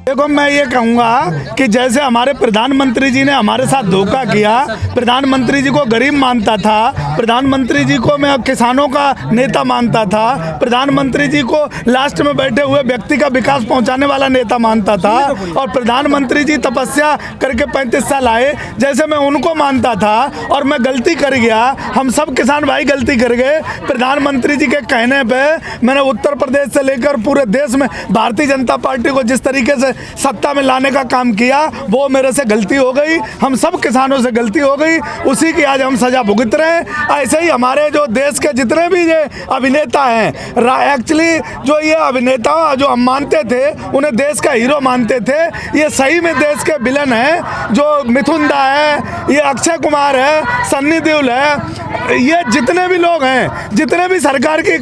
देखो, मैं ये कहूँगा कि जैसे हमारे प्रधानमंत्री जी ने हमारे साथ धोखा किया, प्रधानमंत्री जी को गरीब मानता था, प्रधानमंत्री जी को मैं किसानों का नेता मानता था, प्रधानमंत्री जी को लास्ट में बैठे हुए व्यक्ति का विकास पहुंचाने वाला नेता मानता था, और प्रधानमंत्री जी तपस्या करके 35 साल आए, जैसे मैं उनको मानता था और मैं गलती कर गया, हम सब किसान भाई गलती कर गए। प्रधानमंत्री जी के कहने पे मैंने उत्तर प्रदेश से लेकर पूरे देश में भारतीय जनता पार्टी को जिस तरीके से सत्ता में लाने का काम किया, वो मेरे से गलती हो गई, हम सब किसानों से गलती हो गई, उसी की आज हम सजा भुगत रहे हैं। ऐसे ही हमारे जो देश के जितने भी ये अभिनेता हैं, एक्चुअली जो ये अभिनेता जो हम मानते थे, उन्हें देश का हीरो मानते थे, ये सही में देश के विलन हैं। जो मिथुन दा है, ये अक्षय कुमार है, सन्नी देओल है, ये जितने भी लोग हैं, जितने भी सरकार की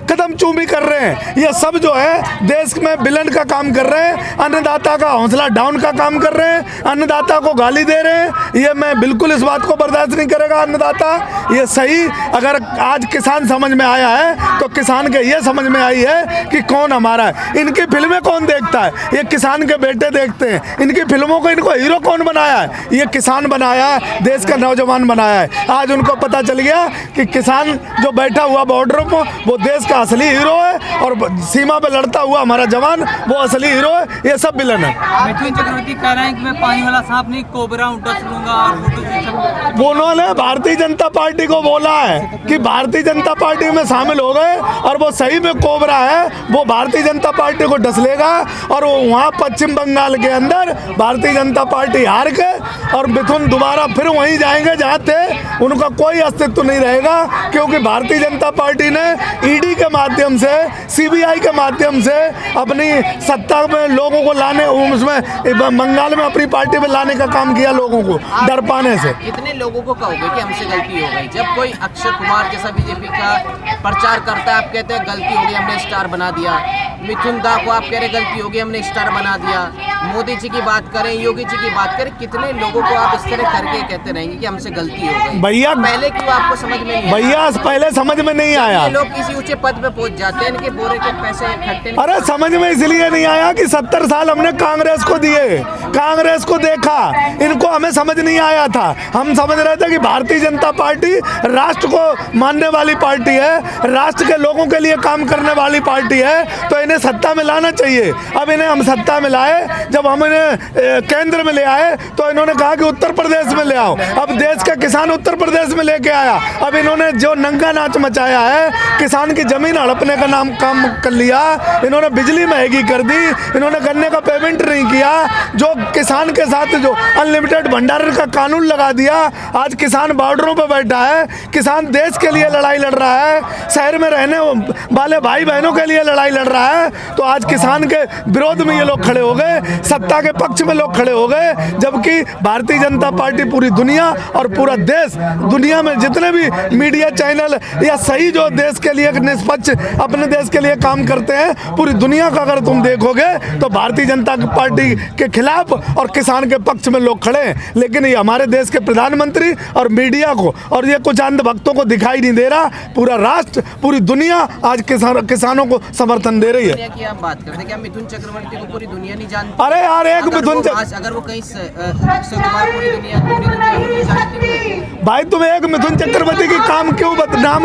कदम चूमी कर रहे हैं, ये सब जो है देश में विलन का काम कर रहे हैं, अन्नदाता का हौसला डाउन का काम कर रहे हैं, अन्नदाता को गाली दे रहे हैं। ये मैं बिल्कुल इस बात को बर्दाश्त नहीं करेगा अन्नदाता। ये सही अगर आज किसान समझ में आया है तो किसान के ये समझ में आई है कि कौन हमारा है। इनकी फिल्में कौन देखता है? ये किसान के बेटे देखते हैं। इनकी फिल्मों को इनको हीरो कौन बनाया है? ये किसान बनाया है, देश का नौजवान बनाया है। आज उनको पता चल गया कि किसान जो बैठा हुआ बॉर्डर पर वो देश का असली हीरो है, और सीमा पे लड़ता हुआ हमारा जवान वो असली हीरो है। ये सब विलन है। मिथुन चक्रवर्ती कह रहे हैं कि मैं पानी वाला सांप नहीं, कोबरा डस लूंगा और उन्होंने भारतीय जनता पार्टी को बोला है कि भारतीय जनता पार्टी में शामिल हो गए, और वो सही में कोबरा है, वो भारतीय जनता पार्टी को डस लेगा, और वो वहाँ पश्चिम बंगाल के अंदर भारतीय जनता पार्टी हार के और मिथुन दोबारा फिर वहीं जाएंगे जहाँ थे, उनका कोई अस्तित्व नहीं रहेगा। क्योंकि भारतीय जनता पार्टी ने ईडी के माध्यम से, सीबीआई के माध्यम से अपनी सत्ता में लोगों को लाने, उसमें बंगाल में अपनी पार्टी में लाने का काम किया, लोगों को डर पाने से। कितने लोगों को कहोगे कि हमसे गलती हो गई? जब कोई अक्षय कुमार जैसा बीजेपी का प्रचार करता है, आप कहते हैं गलती हो गई, हमने स्टार बना दिया। मिथुन दा को आप कह रहे गलती हो गई, हमने स्टार बना दिया। मोदी जी की बात करें, योगी जी की बात करें, कितने लोगों को आप इस तरह करके कहते रहेंगे कि हमसे गलती हो गई? भैया पहले क्यों आपको समझ में नहीं? भैया पहले समझ में नहीं आया। लोग किसी ऊंचे पद पे पहुंच जाते हैं, इनके बोरे के पैसे इकट्ठे। अरे समझ में इसलिए नहीं आया कि 70 साल हमने कांग्रेस को दिए, कांग्रेस को देखा, इनको हमें समझ नहीं आया था। हम समझ रहे थे कि भारतीय जनता पार्टी राष्ट्र को मानने वाली पार्टी है, राष्ट्र के लोगों के लिए काम करने वाली पार्टी है, तो इन्हें सत्ता में लाना चाहिए। अब इन्हें हम सत्ता में लाए, जब हम इन्हें केंद्र में ले आए तो इन्होंने कहा कि उत्तर प्रदेश में ले आओ। अब देश का किसान उत्तर प्रदेश में लेके आया। अब इन्होंने जो नंगा नाच मचाया है, किसान की जमीन हड़पने का नाम काम कर लिया, इन्होंने बिजली महंगी कर दी, इन्होंने गन्ने का पेमेंट नहीं किया, जो किसान के साथ जो अनलिमिटेड भंडारण का कानून लगा दिया। आज किसान बॉर्डरों पर बैठा है, किसान देश के लिए लड़ाई लड़ रहा है, शहर में रहने वाले भाई बहनों के लिए लड़ाई लड़ रहा है। तो आज किसान के विरोध में ये लोग खड़े हो गए, सत्ता के पक्ष में लोग खड़े हो गए, जबकि भारतीय जनता पार्टी पूरी दुनिया और पूरा देश, दुनिया में जितने भी मीडिया चैनल या सही जो देश के लिए निष्पक्ष अपने देश के लिए काम करते हैं, पूरी दुनिया का अगर तुम देखोगे तो भारतीय जनता पार्टी के खिलाफ और किसान के पक्ष में लोग खड़े हैं। लेकिन ये हमारे देश के प्रधानमंत्री और मीडिया को और ये कुछ अंधभक्तों को दिखाई नहीं दे रहा। पूरा राष्ट्र, पूरी दुनिया आज किसानों को समर्थन दे रही है। की आप बात करते हैं, क्या मिथुन चक्रवर्ती को पूरी दुनिया नहीं जानती? अरे यार, एक मिथुन अगर वो कहीं अक्षय कुमार पूरी दुनिया नहीं जानती है। भाई तुम एक मिथुन चक्रवर्ती की नाम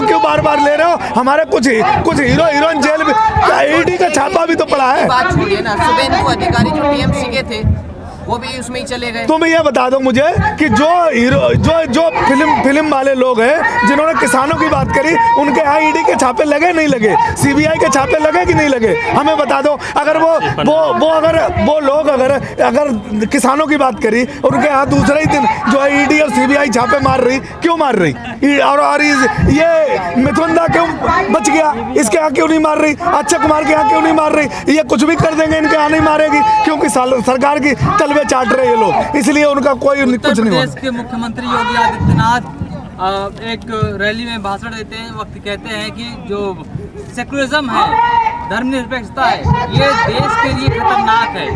क्यों बार बार ले रहे हो? हमारे कुछ हीरो हीरोइन जेल में, ईडी का छापा भी तो पड़ा है। बात छोड़िए ना, शुभेंदु अधिकारी जो टीएमसी के थे वो भी उसमें ही चले गए। तुम ये बता दो मुझे कि जो हीरो जो फिल्म वाले लोग हैं जिन्होंने किसानों की बात करी, उनके यहाँ ईडी के छापे लगे नहीं लगे? सीबीआई के छापे लगे कि नहीं लगे? हमें बता दो। अगर वो लोग अगर किसानों की बात करी, उनके यहाँ दूसरे ही दिन जो है ईडी और सीबीआई छापे मार रही, क्यों मार रही? और ये मिथुन दा क्यों बच गया? इसके यहाँ क्यों नहीं मार रही? अक्षय कुमार के यहाँ क्यों नहीं मार रही? ये कुछ भी कर देंगे, इनके यहाँ नहीं मारेगी, क्योंकि सरकार की वे चाट रहे ये लोग, इसलिए उनका कोई कुछ नहीं होगा। प्रदेश के मुख्यमंत्री योगी आदित्यनाथ एक रैली में भाषण देते हैं, वक्त कहते हैं कि जो सेकुलरिज्म है धर्मनिरपेक्षता है, ये देश के लिए खतरनाक है।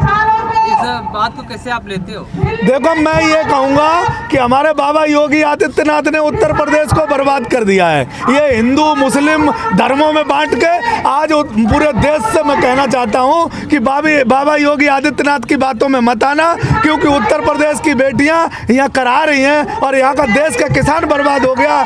इस बात को कैसे आप लेते हो? देखो, मैं ये कहूँगा कि हमारे बाबा योगी आदित्यनाथ ने उत्तर प्रदेश को बर्बाद कर दिया है। ये हिंदू मुस्लिम धर्मों में बांट के आज पूरे देश से मैं कहना चाहता हूँ कि बाबा योगी आदित्यनाथ की बातों में मत आना, क्योंकि उत्तर प्रदेश की बेटियाँ यहाँ करा रही हैं और यहाँ का देश का किसान बर्बाद हो गया।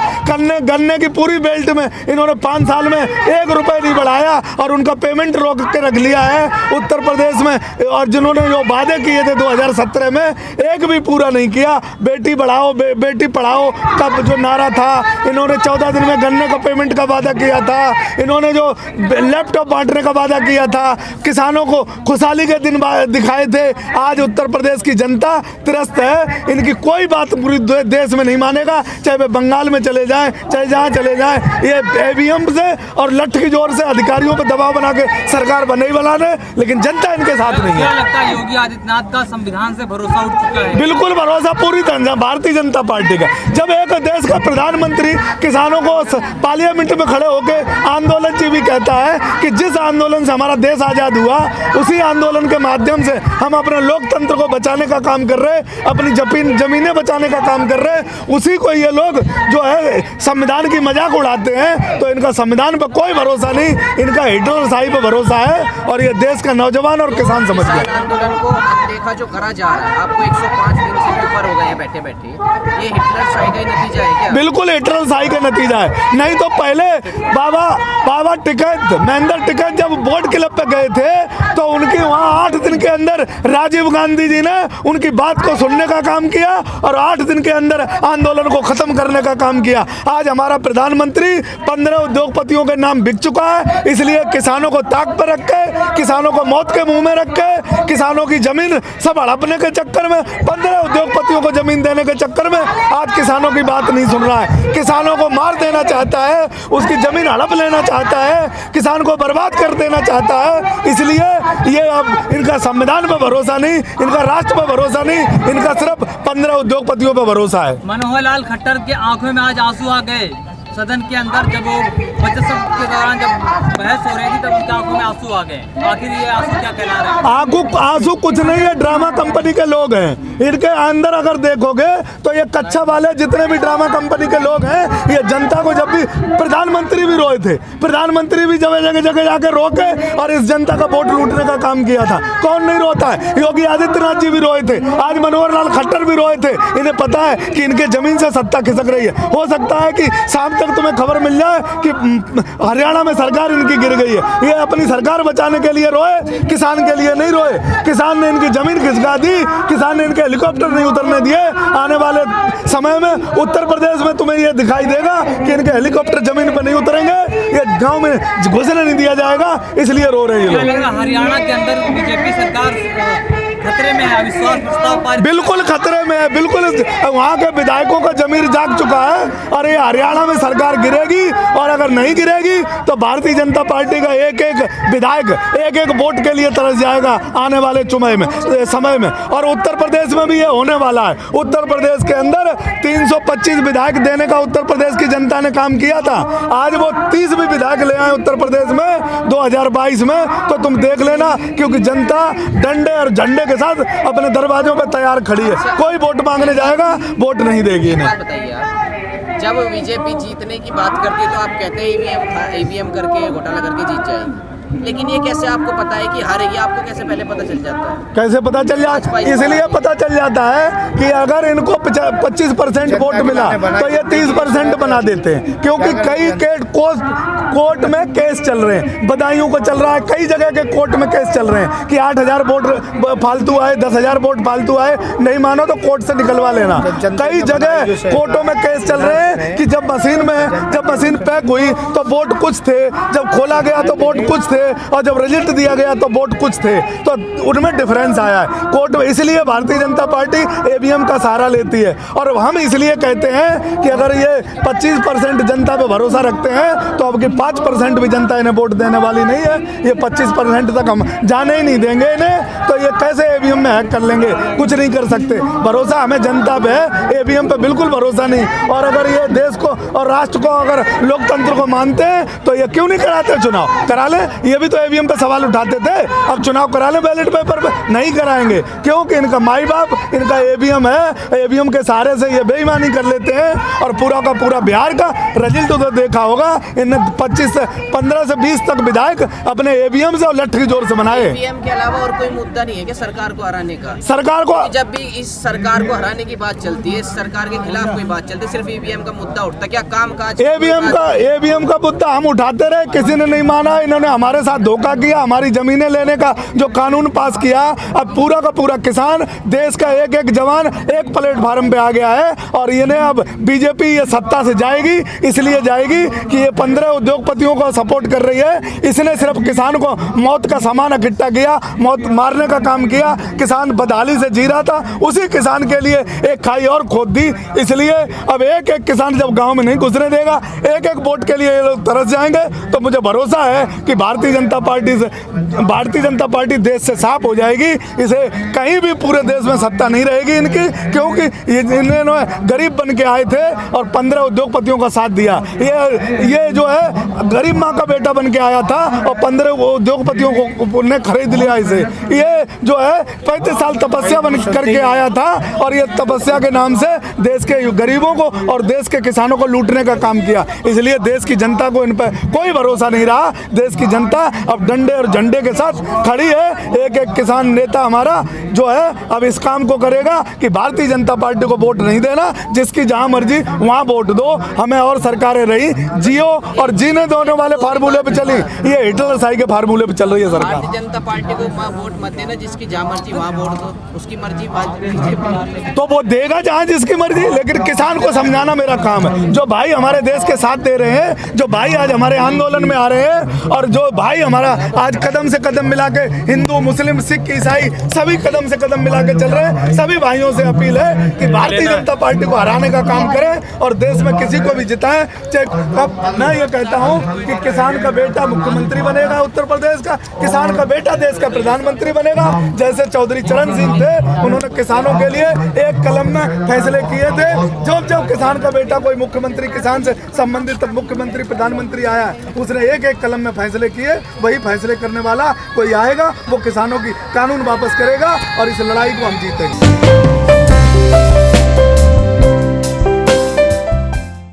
गन्ने की पूरी बेल्ट में इन्होंने 5 साल में 1 रुपये नहीं बढ़ाया और उनका पेमेंट रोक के रख लिया है उत्तर प्रदेश में। और जिन्होंने जो वादे किए थे 2017 में, एक भी पूरा नहीं किया। बेटी बढ़ाओ बेटी पढ़ाओ का जो नारा था, इन्होंने 14 दिन में गन्ने का पेमेंट का वादा किया था, इन्होंने जो लैपटॉप बांटने का वादा किया था, किसानों को खुशहाली के दिन दिखाए थे। आज उत्तर प्रदेश की जनता त्रस्त है, इनकी कोई बात पूरी देश में नहीं मानेगा, चाहे वे बंगाल में चले जाएं, चाहे जहाँ चले जाएं। ये ईवीएम से और लठ की जोर से अधिकारियों पर दबाव बना के सरकार बने ही बनाने, लेकिन जनता इनके साथ नहीं क्या है। लगता है योगी आदित्यनाथ का संविधान से भरोसा उठ चुका है? बिल्कुल भरोसा पूरी तरह भारतीय जनता पार्टी का। जब एक देश का प्रधानमंत्री किसानों को पार्लियामेंट में खड़े होकर आंदोलन जी भी कहता है कि जिस आंदोलन से हमारा देश आज़ाद हुआ, उसी आंदोलन के माध्यम से हम अपने लोकतंत्र को बचाने का काम कर रहे हैं, अपनी जमीनें बचाने का काम कर रहे हैं, उसी को ये लोग जो है संविधान की मजाक उड़ाते हैं। तो इनका संविधान पर कोई भरोसा नहीं, इनका हिटलरशाही पर भरोसा है और ये देश का नौजवान और किसान समझ गए। आंदोलन को देखा जो करा जा रहा है, आपको 105 दिन से भी ऊपर हो गए हैं बैठे बैठे, ये हिटलरशाही का ही नतीजा है क्या? बिल्कुल हिटलरशाही का नतीजा है। नहीं तो पहले बाबा टिकैत महेंद्र टिकैत जब बोट क्लब पे गए थे तो उनकी वहाँ 8 दिन के अंदर राजीव गांधी जी ने उनकी बात को सुनने का काम किया और 8 दिन के अंदर आंदोलन को खत्म करने का काम किया। आज हमारा प्रधानमंत्री 15 उद्योगपतियों के नाम बिक चुका है, इसलिए किसानों को ताक पर रख के, किसानों को मौत के मुंह में रख के, किसानों की जमीन सब हड़पने के चक्कर में, 15 उद्योगपतियों को जमीन देने के चक्कर में आज किसानों की बात नहीं सुन रहा है। किसानों को मार देना चाहता है, उसकी जमीन हड़प लेना चाहता है, किसान को बर्बाद कर देना चाहता है। इसलिए ये अब इनका संविधान पर भरोसा नहीं, इनका राष्ट्र पर भरोसा नहीं, इनका सिर्फ 15 उद्योगपतियों पर भरोसा है। मनोहर लाल खट्टर के आंखों में आज आंसू आ गए सदन के अंदर, जब वो बजट सत्र के दौरान जब बहस हो रही थी तब उनकी आंखों में आंसू आ गए। आखिर ये आंसू क्या कहला रहे हैं? आंसू कुछ नहीं है, ड्रामा कंपनी के लोग हैं। इनके अंदर अगर देखोगे तो ये कच्चा वाले जितने भी ड्रामा कंपनी के लोग हैं, ये जनता को, जब भी प्रधानमंत्री भी रोए थे, प्रधानमंत्री भी जगह जगह जाके रोके और इस जनता का वोट लूटने का काम किया था। कौन नहीं रोता है? योगी आदित्यनाथ जी भी रोए थे, आज मनोहर लाल खट्टर भी रोए थे। इन्हें पता है कि इनके जमीन से सत्ता खिसक रही है। हो सकता है कि शाम तक तुम्हें खबर मिल जाए कि हरियाणा में सरकार इनकी गिर गई है। ये अपनी सरकार बचाने के लिए रोए, किसान के लिए नहीं रोए। किसान ने इनकी जमीन खिसका दी, किसान ने इनके हेलीकॉप्टर नहीं उतरने दिए। आने वाले समय में उत्तर प्रदेश में तुम्हें ये दिखाई देगा कि इनके हेलीकॉप्टर जमीन पर नहीं उतरेंगे, ये गांव में घुसने नहीं दिया जाएगा, इसलिए रो रहे हैं। हरियाणा के अंदर बीजेपी सरकार खतरे में है, अविश्वास प्रस्ताव पारित बिल्कुल खतरे में है, बिल्कुल। वहाँ के विधायकों का जमीर जाग चुका है और ये हरियाणा में सरकार गिरेगी, और अगर नहीं गिरेगी तो भारतीय जनता पार्टी का एक एक विधायक एक एक वोट के लिए तरस जाएगा आने वाले समय में। और उत्तर प्रदेश में भी ये होने वाला है। उत्तर प्रदेश के अंदर 325 विधायक देने का उत्तर प्रदेश की जनता ने काम किया था। आज वो 30 भी विधायक ले आए उत्तर प्रदेश में 2022 में, तो तुम देख लेना, क्योंकि जनता डंडे और झंडे के साथ अपने दरवाजों पर तैयार खड़ी है। कोई वोट मांगने जाएगा, वोट नहीं देगी इन्हें। बताइए आप, जब बीजेपी जीतने की बात करती है तो आप कहते हैं ईवीएम करके घोटाला करके जीत जाएगी, लेकिन ये कैसे आपको पता है कि हारेगी? आपको कैसे पहले पता चल जाता है? कैसे पता चल जाता है? इसलिए पता चल जाता है कि अगर इनको 25% वोट मिला तो ये 30% बना देते हैं, क्योंकि कई कोर्ट में केस चल रहे हैं, बदायूं को चल रहा है, कई जगह के कोर्ट में केस चल रहे हैं कि 8,000 वोट फालतू आए, 10,000 वोट फालतू आए, नहीं मानो तो कोर्ट से निकलवा लेना। कई जगह कोर्टों में केस चल रहे हैं कि जब मशीन पैक हुई तो वोट कुछ थे, जब खोला गया तो वोट कुछ थे, और जब रिजल्ट दिया गया तो वोट कुछ थे, तो उनमें डिफरेंस आया है कोर्ट में। इसलिए भारतीय जनता पार्टी ईवीएम का सहारा लेती है। और हम इसलिए कहते हैं कि अगर ये 25% जनता पे भरोसा रखते हैं तो अब की 5% भी जनता इन्हें वोट देने वाली नहीं है। ये 25% तक हम जाने ही नहीं देंगे इन्हें, तो ये कैसे ईवीएम में हैक कर लेंगे? कुछ नहीं कर सकते। भरोसा हमें जनता पे है, ईवीएम पे बिल्कुल भरोसा नहीं। और अगर ये देश को और राष्ट्र को, अगर लोकतंत्र को मानते हैं तो ये क्यों नहीं कराते चुनाव? करा ले। ये भी तो ईवीएम पे सवाल उठाते थे। अब चुनाव करा लें बैलेट पेपर पे, नहीं कराएंगे क्योंकि इनका माई बाप, इनका ईवीएम है, ईवीएम के सहारे से ये बेईमानी कर लेते हैं। और पूरा का पूरा बिहार का रिजल्ट तो देखा होगा, इन 15 से 20 तक विधायक अपने ईवीएम से और लट्ठी जोर से बनाए। ईवीएम के अलावा और कोई मुद्दा नहीं है कि सरकार को हराने का? सरकार को जब भी इस सरकार को हराने की बात चलती है, इस सरकार के खिलाफ कोई बात चलती है, सिर्फ ईवीएम का मुद्दा उठता है। क्या काम काज ईवीएम का मुद्दा हम उठाते रहे, किसी ने नहीं माना। इन्होंने हमारे साथ धोखा किया, हमारी जमीनें लेने का जो कानून पास किया, अब पूरा का पूरा किसान, देश का एक एक जवान एक प्लेटफार्म पे आ गया है। और इन्हें अब बीजेपी ये सत्ता से जाएगी, इसलिए जाएगी कि ये 15 उद्योगपतियों को सपोर्ट कर रही है। इसने सिर्फ किसान को मौत का सामान इकट्ठा किया, मौत मारने का काम किया। किसान बदहाली से जी रहा था, उसी किसान के लिए एक खाई और खोद दी। इसलिए अब एक एक किसान जब गांव में नहीं घुसने देगा, एक एक वोट के लिए ये लोग तरस जाएंगे। तो मुझे भरोसा है कि भारतीय जनता पार्टी देश से साफ हो जाएगी। इसे कहीं भी पूरे देश में सत्ता नहीं रहेगी इनकी, क्योंकि इन्होंने गरीब बन के आए थे और 15 उद्योगपतियों का साथ दिया। ये जो है गरीब माँ का बेटा बन के आया था और 15 उद्योगपतियों को ने खरीद लिया इसे। ये जो है 35 साल तपस्या बन करके आया था और ये तपस्या के नाम से देश के गरीबों को और देश के किसानों को लूटने का काम किया। इसलिए देश की जनता को इन पर कोई भरोसा नहीं रहा। देश की जनता अब डंडे और झंडे के साथ खड़ी है। एक एक किसान नेता हमारा जो है अब इस काम को करेगा कि भारतीय जनता पार्टी को वोट नहीं देना, जिसकी जहां मर्जी वहां वोट दो। हमें और सरकारें रही, जियो और जीने दोनों वाले फार्मूले पे चली, ये हिटलर शाही के फार्मूले पे चल रही है सरकार। भारतीय जनता पार्टी को वोट मत देना, जिसकी जहाँ मर्जी वहाँ वोट दो, उसकी मर्जी तो वो देगा जहाँ जिसकी मर्जी, लेकिन किसान को समझाना मेरा काम है। जो भाई हमारे देश के साथ दे रहे हैं, जो भाई आज हमारे आंदोलन में आ रहे हैं और जो भाई हमारा आज कदम से कदम मिला के, हिंदू मुस्लिम सिख ईसाई सभी कदम से कदम मिला के चल रहे हैं, सभी भाइयों से अपील है कि भारतीय जनता पार्टी को हराने का काम करें और देश में किसी को भी जिताएं। अब मैं ये कहता हूँ कि किसान का बेटा मुख्यमंत्री बनेगा उत्तर प्रदेश का, किसान का बेटा देश का प्रधानमंत्री बनेगा। जैसे चौधरी चरण सिंह थे, उन्होंने किसानों के लिए एक कलम में फैसले किए थे। जब जब किसान का बेटा कोई मुख्यमंत्री, किसान से संबंधित मुख्यमंत्री प्रधानमंत्री आया, उसने एक एक कलम में फैसले किए। वही फैसले करने वाला कोई आएगा, वो किसानों की कानून वापस करेगा और इस लड़ाई को हम जीतेंगे।